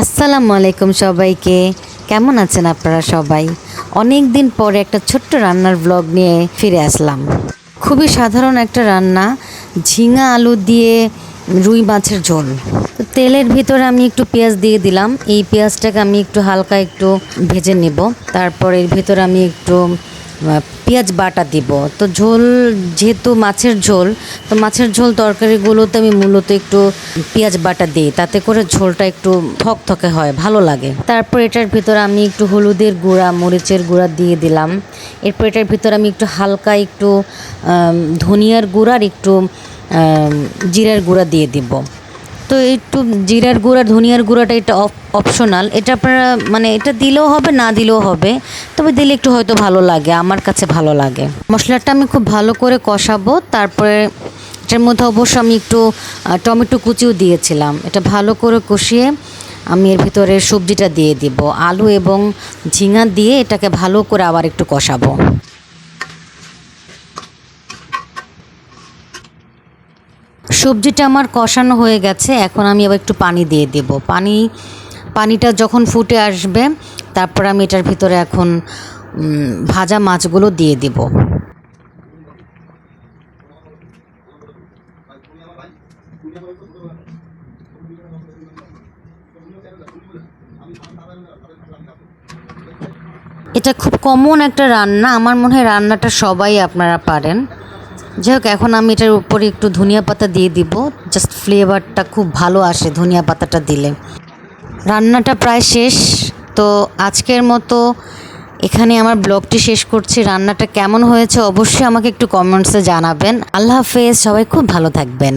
আসসালামু আলাইকুম সবাইকে। কেমন আছেন আপনারা সবাই? অনেক দিন পরে একটা ছোট্ট রান্নার ব্লগ নিয়ে ফিরে আসলাম। খুবই সাধারণ একটা রান্না, ঝিঙা আলু দিয়ে রুই মাছের ঝোল। তো তেলের ভিতরে আমি একটু পেঁয়াজ দিয়ে দিলাম। এই পেঁয়াজটাকে আমি একটু হালকা একটু ভেজে নেব। তারপর এর ভিতরে আমি একটু পেঁয়াজ বাটা দিব। তো ঝোল যেহেতু মাছের ঝোল, তো মাছের ঝোল তরকারিগুলোতে আমি মূলত একটু পেঁয়াজ বাটা দিই, তাতে করে ঝোলটা একটু থকথকে হয়, ভালো লাগে। তারপর এটার ভিতরে আমি একটু হলুদের গুঁড়া, মরিচের গুঁড়া দিয়ে দিলাম। এরপর এটার ভিতরে আমি একটু হালকা একটু ধনিয়ার গুঁড়া আর একটু জিরার গুঁড়া দিয়ে দিব। তো একটু জিরার গুঁড়া ধনিয়ার গুঁড়াটা এটা অপশনাল, এটা আপনারা মানে এটা দিলেও হবে না দিলেও হবে, তবে দিলে একটু হয়তো ভালো লাগে, আমার কাছে ভালো লাগে। মশলাটা আমি খুব ভালো করে কষাবো। তারপরে এটার মধ্যে অবশ্য আমি একটু টমেটো কুচিও দিয়েছিলাম। এটা ভালো করে কষিয়ে আমি এর ভিতরে সবজিটা দিয়ে দিব, আলু এবং ঝিঙা দিয়ে এটাকে ভালো করে আবার একটু কষাবো। সবজিটা আমার কষানো হয়ে গেছে, এখন আমি আবার একটু পানি দিয়ে দেব। পানিটা যখন ফুটে আসবে, তারপর আমি এটার ভিতরে এখন ভাজা মাছগুলো দিয়ে দিব। এটা খুব কমন একটা রান্না, আমার মনে হয় রান্নাটা সবাই আপনারা পারেন। যাই হোক, এখন আমি এটার উপরে একটু ধনিয়া পাতা দিয়ে দিব, জাস্ট ফ্লেভারটা খুব ভালো আসে ধনিয়া পাতাটা দিলে। রান্নাটা প্রায় শেষ। তো আজকের মতো এখানে আমার ব্লগটি শেষ করছি। রান্নাটা কেমন হয়েছে অবশ্যই আমাকে একটু কমেন্টসে জানাবেন। আল্লাহ হাফেজ, সবাই খুব ভালো থাকবেন।